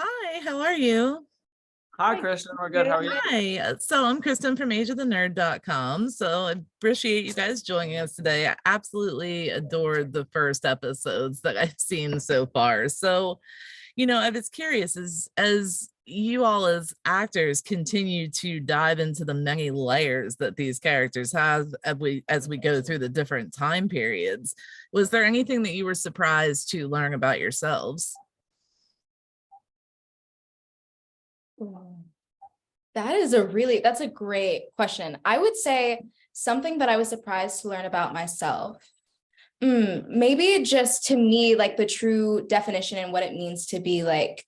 Hi, how are you? Hi, Hi, Kristen. We're good. How good. are you? Hi. So I'm Kristen from AgeOfTheNerd.com. So I appreciate you guys joining us today. I absolutely adored the first episodes that I've seen so far. So, I was curious as you all as actors continue to dive into the many layers that these characters have as we go through the different time periods. Was there anything that you were surprised to learn about yourselves? Ooh, that's a great question. I would say something that I was surprised to learn about myself. Maybe just to me, like the true definition and what it means to be like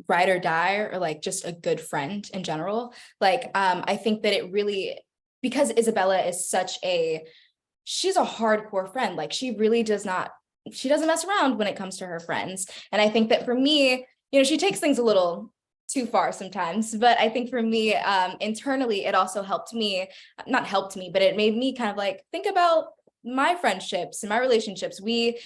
ride or die or like just a good friend in general. I think that it really, because Isabella is she's a hardcore friend. Like she doesn't mess around when it comes to her friends. And I think that for me, she takes things a little too far sometimes, but I think for me, internally, it also not helped me, but it made me kind of like think about my friendships and my relationships. We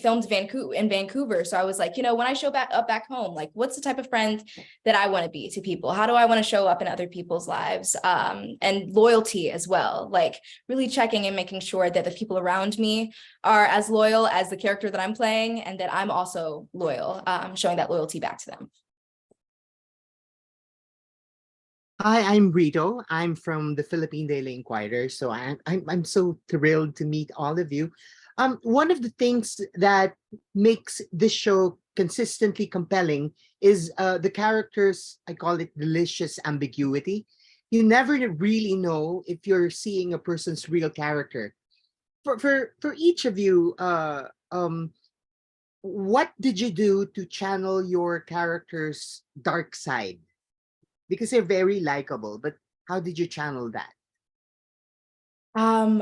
filmed in Vancouver. So I was like, when I show back home, like what's the type of friend that I want to be to people? How do I want to show up in other people's lives? And loyalty as well, like really checking and making sure that the people around me are as loyal as the character that I'm playing, and that I'm also loyal, showing that loyalty back to them. Hi, I'm Rito. I'm from the Philippine Daily Inquirer. So I'm so thrilled to meet all of you. One of the things that makes this show consistently compelling is the characters. I call it delicious ambiguity. You never really know if you're seeing a person's real character. For each of you, what did you do to channel your character's dark side? Because they're very likable, but how did you channel that? Um,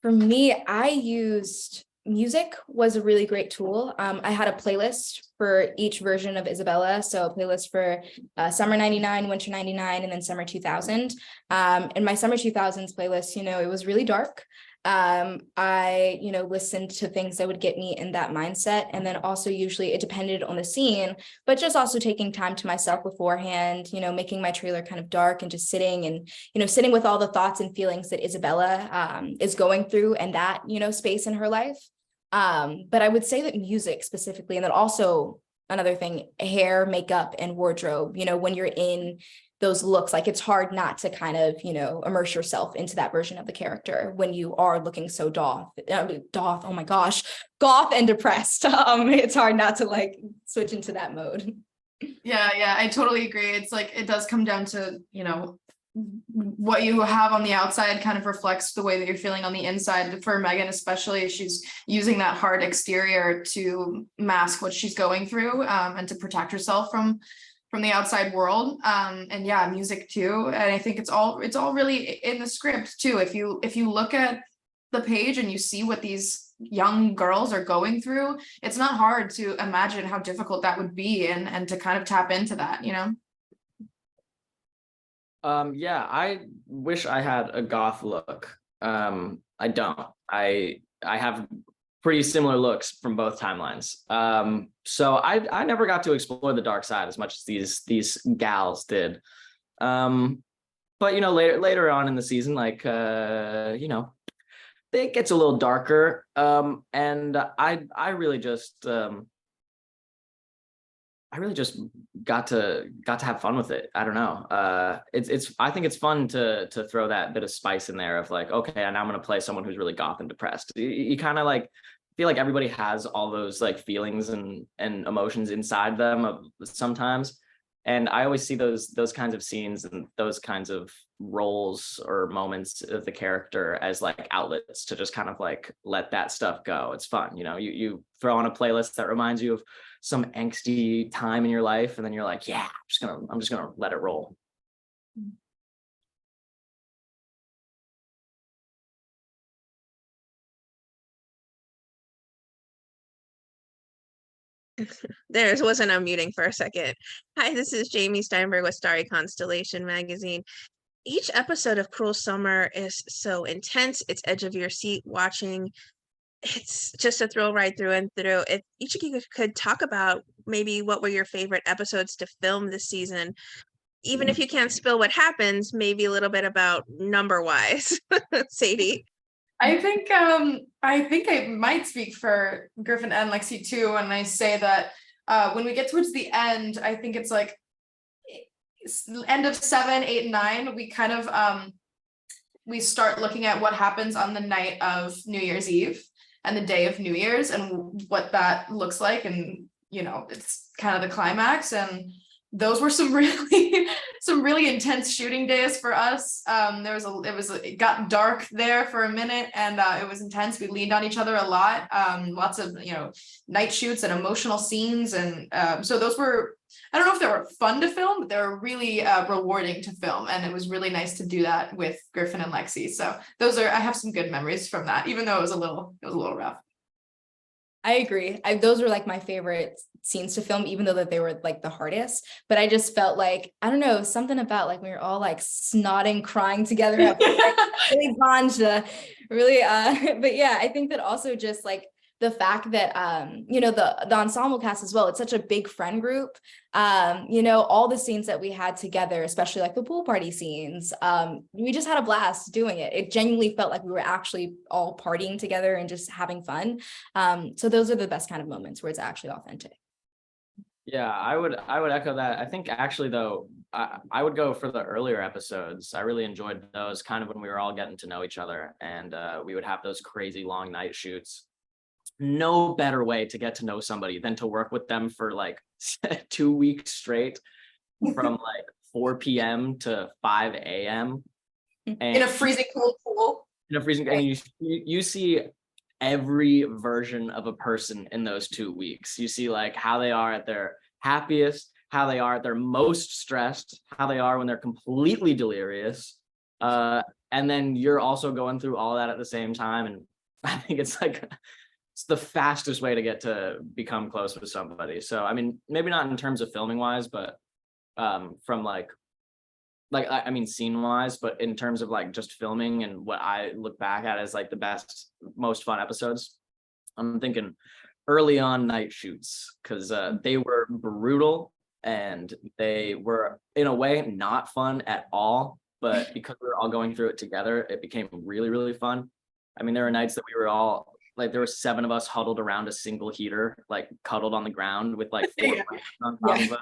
for me, I used music was a really great tool. I had a playlist for each version of Isabella. So a playlist for summer 99, winter 99, and then summer 2000. In my summer 2000s playlist, it was really dark. I listened to things that would get me in that mindset. And then also usually it depended on the scene, but just also taking time to myself beforehand, making my trailer kind of dark and just sitting and, sitting with all the thoughts and feelings that Isabella is going through and that, space in her life. But I would say that music specifically, and then also another thing, hair, makeup, and wardrobe, when you're in those looks, like it's hard not to kind of, immerse yourself into that version of the character when you are looking so oh my gosh, goth and depressed. It's hard not to like switch into that mode. Yeah, I totally agree. It's like it does come down to, what you have on the outside kind of reflects the way that you're feeling on the inside. For Megan, especially, she's using that hard exterior to mask what she's going through, and to protect herself from the outside world. And yeah, music too. And I think it's all really in the script too. If you look at the page and you see what these young girls are going through, it's not hard to imagine how difficult that would be and to kind of tap into that, Yeah, I wish I had a goth look. I don't. I have pretty similar looks from both timelines. So I never got to explore the dark side as much as these gals did. But later on in the season, like it gets a little darker. And I really just got to have fun with it. I don't know. I think it's fun to throw that bit of spice in there of like, okay, and I'm gonna play someone who's really goth and depressed. You kind of like feel like everybody has all those like feelings and emotions inside them sometimes. And I always see those kinds of scenes and those kinds of roles or moments of the character as like outlets to just kind of like let that stuff go. It's fun, you throw on a playlist that reminds you of some angsty time in your life, and then you're like, yeah, I'm just gonna let it roll. There wasn't unmuting for a second. Hi, this is Jamie Steinberg with Starry Constellation magazine. Each episode of Cruel Summer is so intense. It's edge of your seat watching it's just a thrill right through and through. If each of you could talk about maybe what were your favorite episodes to film this season, even if you can't spill what happens, maybe a little bit about number wise. Sadie. I think I might speak for Griffin and Lexi too when I say that when we get towards the end, I think it's like end of 7, 8, and 9, we kind of we start looking at what happens on the night of New Year's Eve and the day of New Year's and what that looks like, and it's kind of the climax. And those were some really intense shooting days for us. It got dark there for a minute, and it was intense. We leaned on each other a lot. Lots of night shoots and emotional scenes, and so those were, I don't know if they were fun to film, but they were really rewarding to film, and it was really nice to do that with Griffin and Lexi. So I have some good memories from that, even though it was a little rough. I agree. Those were like my favorite scenes to film, even though that they were like the hardest. But I just felt like, I don't know, something about like we were all like snotting, crying together. Really bond to really. But yeah, I think that also just like the fact that the ensemble cast as well, it's such a big friend group. All the scenes that we had together, especially like the pool party scenes, we just had a blast doing it. It genuinely felt like we were actually all partying together and just having fun. So those are the best kind of moments where it's actually authentic. Yeah, I would echo that. I think actually though, I would go for the earlier episodes. I really enjoyed those, kind of when we were all getting to know each other, and we would have those crazy long night shoots. No better way to get to know somebody than to work with them for like 2 weeks straight, from like 4 p.m. to 5 a.m. in a freezing cold pool. And you see every version of a person in those 2 weeks. You see like how they are at their happiest, how they are at their most stressed, how they are when they're completely delirious. And then you're also going through all that at the same time. And I think it's the fastest way to get to become close with somebody. So, I mean, maybe not in terms of filming wise, but from I mean, scene wise, but in terms of like just filming and what I look back at as like the best, most fun episodes, I'm thinking early on night shoots, because they were brutal and they were in a way not fun at all, but because we were all going through it together, it became really, really fun. I mean, there were nights that we were all like, there were 7 of us huddled around a single heater, like cuddled on the ground with like 4 on top of us.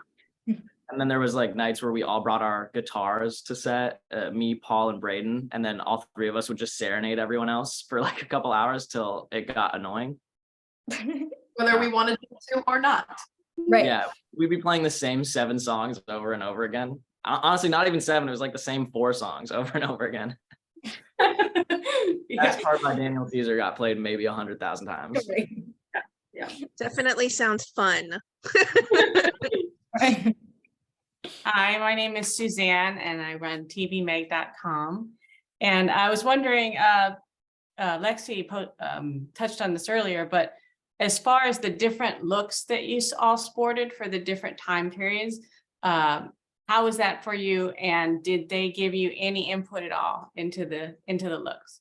And then there was like nights where we all brought our guitars to set, me, Paul, and Braden, and then all 3 of us would just serenade everyone else for like a couple hours till it got annoying. Whether we wanted to or not. Right. Yeah, we'd be playing the same 7 songs over and over again. Honestly, not even 7, it was like the same 4 songs over and over again. That's part by Daniel Caesar got played maybe 100,000 times. Yeah. Definitely sounds fun. Hi, my name is Suzanne and I run tvmag.com. And I was wondering, Lexi touched on this earlier, but as far as the different looks that you all sported for the different time periods, how was that for you? And did they give you any input at all into the looks?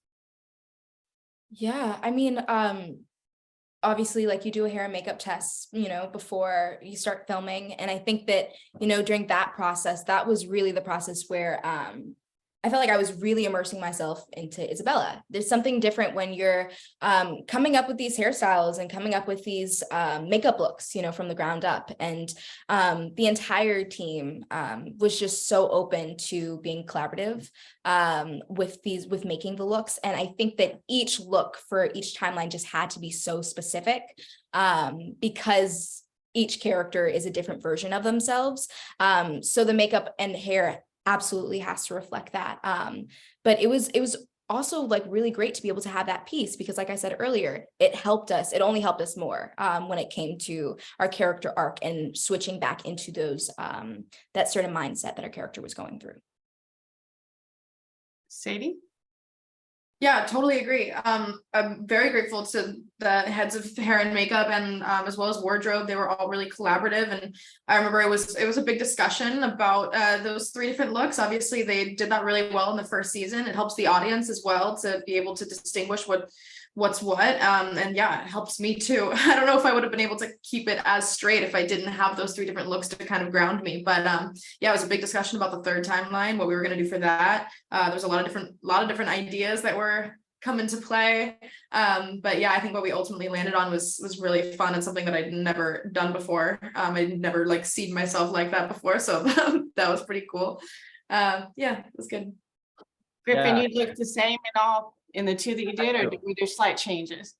Yeah, I mean, obviously, like you do a hair and makeup test, before you start filming. And I think that, during that process, that was really the process where I felt like I was really immersing myself into Isabella. There's something different when you're coming up with these hairstyles and coming up with these makeup looks, from the ground up. And the entire team was just so open to being collaborative with making the looks. And I think that each look for each timeline just had to be so specific because each character is a different version of themselves. So the makeup and hair absolutely has to reflect that. But it was also like really great to be able to have that piece, because like I said earlier, it only helped us more when it came to our character arc and switching back into those that certain mindset that our character was going through. Sadie? Yeah, totally agree. I'm very grateful to the heads of hair and makeup and as well as wardrobe. They were all really collaborative, and I remember it was a big discussion about those 3 different looks. Obviously, they did that really well in the first season. It helps the audience as well to be able to distinguish what what's what. And yeah, it helps me too. I don't know if I would have been able to keep it as straight if I didn't have those 3 different looks to kind of ground me. But yeah, it was a big discussion about the third timeline, what we were going to do for that. There's a lot of different ideas that were come into play. But yeah, I think what we ultimately landed on was really fun and something that I'd never done before. I'd never like seen myself like that before. So that was pretty cool. Yeah, it was good. Griffin, Yeah. you look the same in the 2 that you did, or were there slight changes?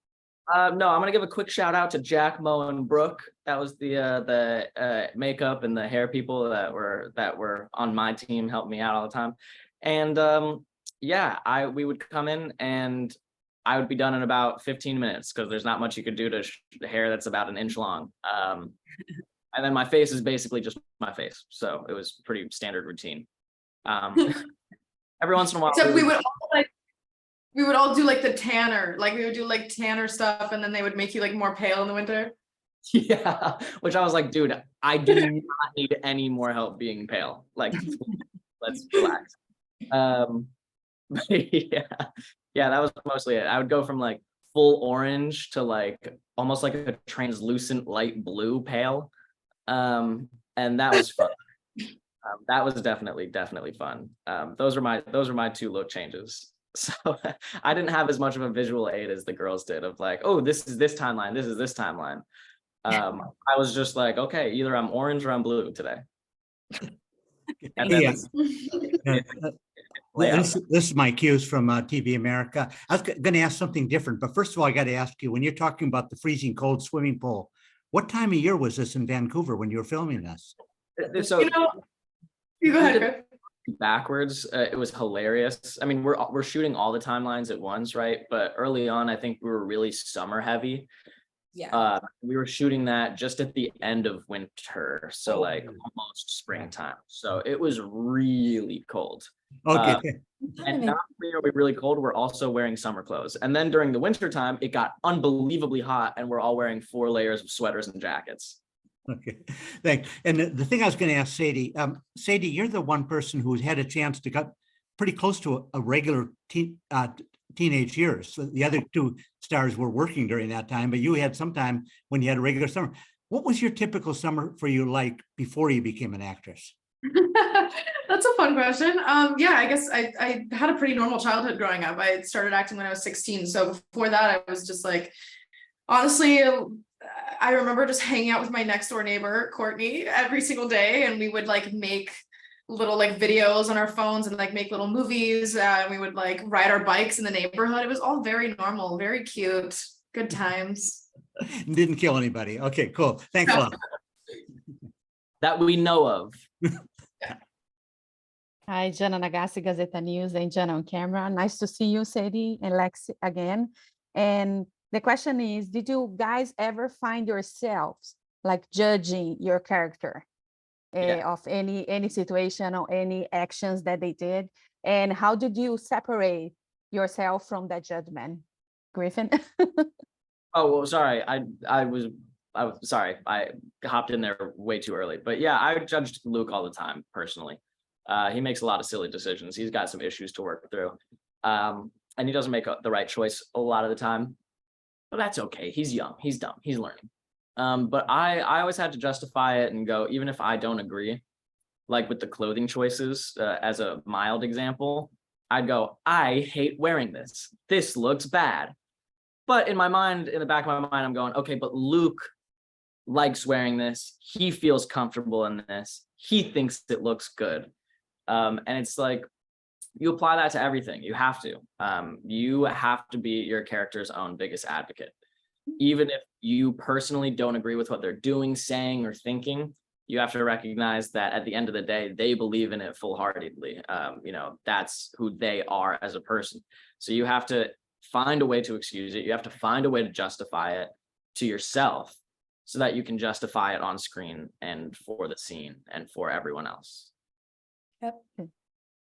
No, I'm gonna give a quick shout out to Jack, Mo, and Brooke. That was the makeup and the hair people that were on my team, helped me out all the time. And yeah, we would come in and I would be done in about 15 minutes because there's not much you could do to the hair that's about an inch long. And then my face is basically just my face, so it was pretty standard routine. Every once in a while, Except we would all do like the tanner, like we would do like tanner stuff, and then they would make you like more pale in the winter. yeah, which I was like, dude, I do not need any more help being pale. Like, let's relax. But yeah, that was mostly it. I would go from like full orange to like almost like a translucent light blue pale, and that was fun. That was definitely fun. Those were my 2 look changes. So I didn't have as much of a visual aid as the girls did of like, oh, this is this timeline, this is this timeline. I was just like, okay, either I'm orange or I'm blue today. And then this is my cues from TV America. I was going to ask something different, but first of all, I got to ask you, when you're talking about the freezing cold swimming pool, what time of year was this in Vancouver when you were filming this? So you go ahead, Griff. Backwards, it was hilarious. I mean, we're shooting all the timelines at once, right? But early on, I think we were really summer heavy. Yeah. We were shooting that just at the end of winter, so like almost springtime. So it was really cold. Okay. And not only are we really cold, we're also wearing summer clothes. And then during the winter time, it got unbelievably hot, and we're all wearing 4 layers of sweaters and jackets. Okay, thanks. And the thing I was going to ask Sadie, Sadie, you're the one person who's had a chance to get pretty close to a regular teenage years. So the other 2 stars were working during that time, but you had some time when you had a regular summer. What was your typical summer for you like before you became an actress? That's a fun question. Yeah, I guess I had a pretty normal childhood growing up. I started acting when I was 16. So before that, I was just like, honestly, I remember just hanging out with my next door neighbor, Courtney, every single day. And we would like make little like videos on our phones and like make little movies. And we would like ride our bikes in the neighborhood. It was all very normal, very cute, good times. Didn't kill anybody. Okay, cool. Thanks a lot. That we know of. Hi, Jenna Nagasi, Gazeta News, and Jenna on camera. Nice to see you, Sadie and Lexi again. And the question is, did you guys ever find yourselves like judging your character of any situation or any actions that they did? And how did you separate yourself from that judgment? Griffin? Oh, well, sorry. I was sorry. I hopped in there way too early. But yeah, I judged Luke all the time, personally. He makes a lot of silly decisions. He's got some issues to work through. And he doesn't make the right choice a lot of the time. But that's okay. He's young. He's dumb. He's learning. But I always had to justify it and go, even if I don't agree, like with the clothing choices, as a mild example, I'd go, I hate wearing this. This looks bad. But in my mind, in the back of my mind, I'm going, okay, but Luke likes wearing this. He feels comfortable in this. He thinks it looks good. And it's like, you apply that to everything. You have to. You have to be your character's own biggest advocate. Even if you personally don't agree with what they're doing, saying, or thinking, you have to recognize that at the end of the day, they believe in it full-heartedly. That's who they are as a person. So you have to find a way to excuse it. You have to find a way to justify it to yourself so that you can justify it on screen and for the scene and for everyone else. Yep.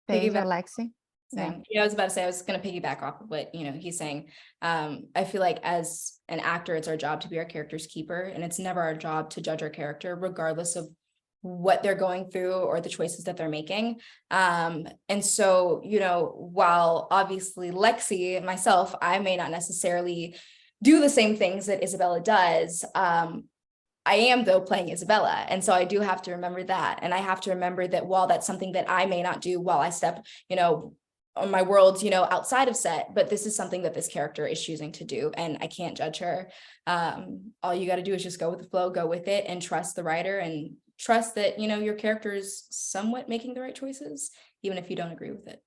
Thank you, Piggyback- Lexi. Yeah, I was about to say, I was going to piggyback off of what, he's saying. I feel like as an actor, it's our job to be our character's keeper, and it's never our job to judge our character, regardless of what they're going through or the choices that they're making. And so, you know, while obviously Lexi, myself, I may not necessarily do the same things that Isabella does. I am though playing Isabella. And so I do have to remember that. And I have to remember that while that's something that I may not do while I step, you know, on my world, you know, outside of set, but this is something that this character is choosing to do and I can't judge her. All you got to do is just go with the flow, go with it and trust the writer and trust that, you know, your character is somewhat making the right choices, even if you don't agree with it.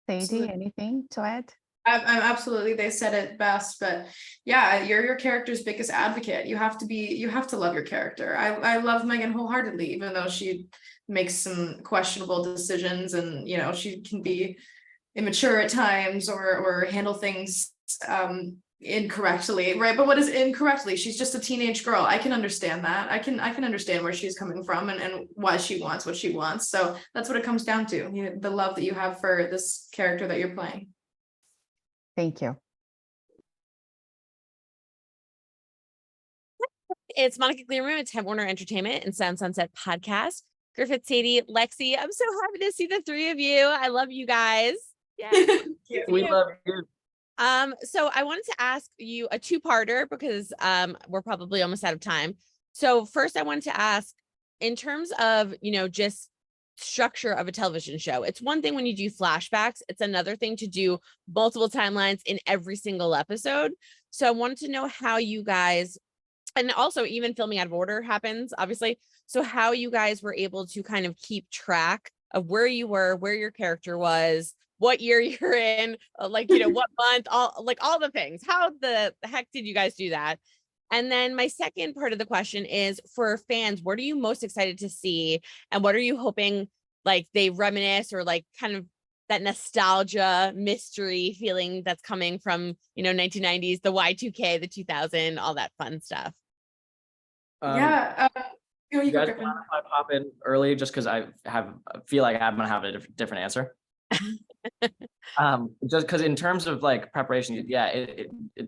Sadie, anything to add? I'm absolutely, they said it best, but yeah, you're your character's biggest advocate. You have to love your character. I love Megan wholeheartedly, even though she makes some questionable decisions and, you know, she can be immature at times or handle things incorrectly, right? But what is incorrectly? She's just a teenage girl. I can understand that. I can understand where she's coming from and why she wants what she wants. So that's what it comes down to, you know, the love that you have for this character that you're playing. Thank you. It's Monica Clearroom. It's Time Warner Entertainment and Sound Sunset Podcast. Griffin, Sadie, Lexi. I'm so happy to see the three of you. I love you guys. Yeah. We love you. So I wanted to ask you a two-parter because we're probably almost out of time. So first I wanted to ask, in terms of, you know, just structure of a television show, it's one thing when you do flashbacks, it's another thing to do multiple timelines in every single episode. So I wanted to know how you guys, and also even filming out of order happens, obviously. So how you guys were able to kind of keep track of where you were, where your character was, what year you're in, like, you know, what month, all the things. How the heck did you guys do that? And then my second part of the question is for fans, what are you most excited to see? And what are you hoping like they reminisce or like kind of that nostalgia mystery feeling that's coming from, you know, 1990s, the Y2K, the 2000, all that fun stuff. Yeah. You guys mind if I pop in early just because I feel like I'm gonna have a different answer. Just because in terms of like preparation, yeah,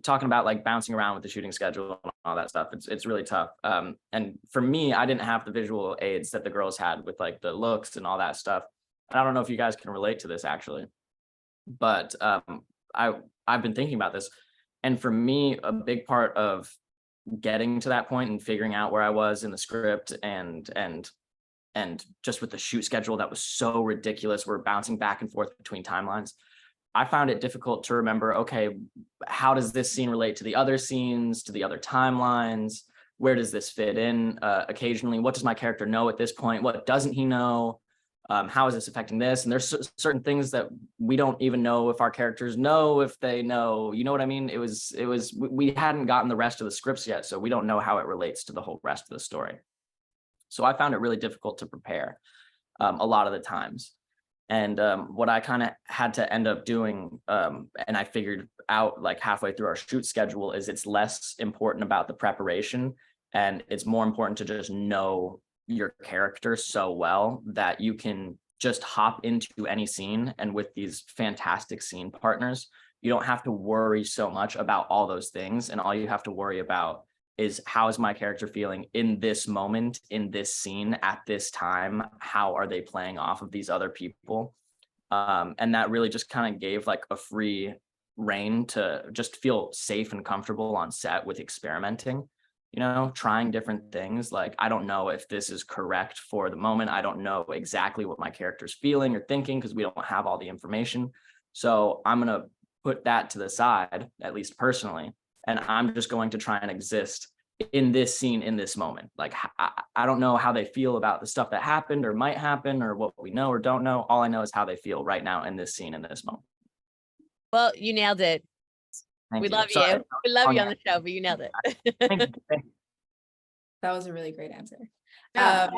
talking about like bouncing around with the shooting schedule and all that stuff, it's really tough. And for me, I didn't have the visual aids that the girls had with like the looks and all that stuff. And I don't know if you guys can relate to this actually, but I've been thinking about this, and for me, a big part of getting to that point and figuring out where I was in the script and just with the shoot schedule that was so ridiculous, we're bouncing back and forth between timelines. I found it difficult to remember, okay, how does this scene relate to the other scenes, to the other timelines? Where does this fit in? Occasionally, what does my character know at this point? What doesn't he know? How is this affecting this? And there's certain things that we don't even know if our characters know, if they know, you know what I mean? We hadn't gotten the rest of the scripts yet, so we don't know how it relates to the whole rest of the story. So I found it really difficult to prepare a lot of the times. And what I kind of had to end up doing, and I figured out like halfway through our shoot schedule, is it's less important about the preparation and it's more important to just know your character so well that you can just hop into any scene. And with these fantastic scene partners, you don't have to worry so much about all those things. And all you have to worry about is how is my character feeling in this moment, in this scene, at this time? How are they playing off of these other people? And that really just kind of gave like a free rein to just feel safe and comfortable on set with experimenting, you know, trying different things. Like, I don't know if this is correct for the moment. I don't know exactly what my character's feeling or thinking because we don't have all the information. So I'm going to put that to the side, at least personally. And I'm just going to try and exist in this scene, in this moment. Like, I don't know how they feel about the stuff that happened or might happen or what we know or don't know. All I know is how they feel right now in this scene, in this moment. Well, you nailed it. We love you. We love you on the show, but you nailed it. Thank you. That was a really great answer. Yeah.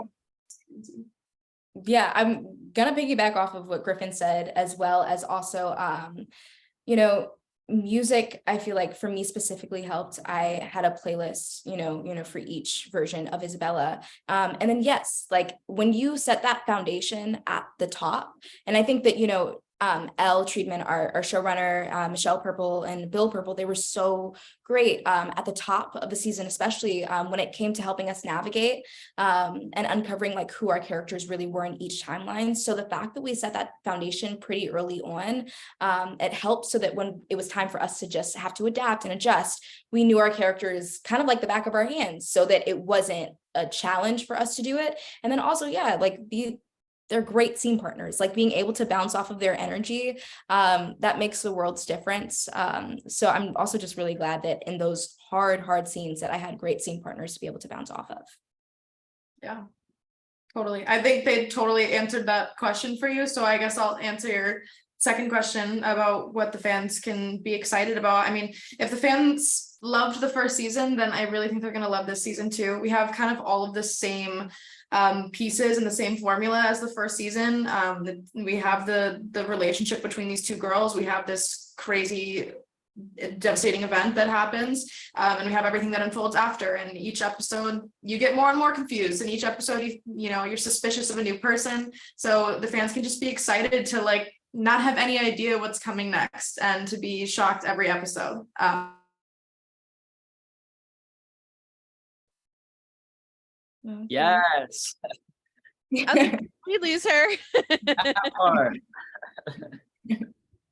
Yeah, I'm gonna piggyback off of what Griffin said, as well as also, you know, music, I feel like for me specifically helped. I had a playlist, you know, for each version of Isabella. And then yes, like when you set that foundation at the top, and I think that, you know, Elle Treatment, our showrunner, Michelle Purple and Bill Purple, they were so great at the top of the season, especially when it came to helping us navigate and uncovering like who our characters really were in each timeline. So the fact that we set that foundation pretty early on, it helped so that when it was time for us to just have to adapt and adjust, we knew our characters kind of like the back of our hands, so that it wasn't a challenge for us to do it. And then also, yeah, like they're great scene partners, like being able to bounce off of their energy, that makes the world's difference. So I'm also just really glad that in those hard scenes that I had great scene partners to be able to bounce off of. Yeah, totally. I think they totally answered that question for you. So I guess I'll answer your second question about what the fans can be excited about. I mean, if the fans loved the first season, then I really think they're going to love this season too. We have kind of all of the same pieces and the same formula as the first season. We have the relationship between these two girls. We have this crazy devastating event that happens, and we have everything that unfolds after. And each episode you get more and more confused, and each episode you know you're suspicious of a new person. So the fans can just be excited to like not have any idea what's coming next and to be shocked every episode. Yes. Okay, we lose her. That part.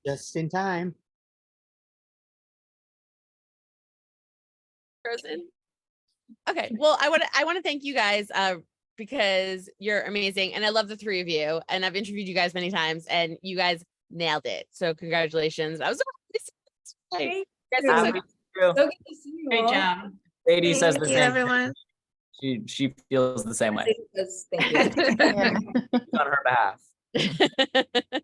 Just in time. Frozen. Okay, well, I want to thank you guys because you're amazing, and I love the three of you, and I've interviewed you guys many times, and you guys nailed it. So congratulations. I was so Thank guys you. are so True. So good to see you Great all. job. Sadie says the Thank you, same. everyone. She feels the same way. Thank you. Yeah. On her behalf. good.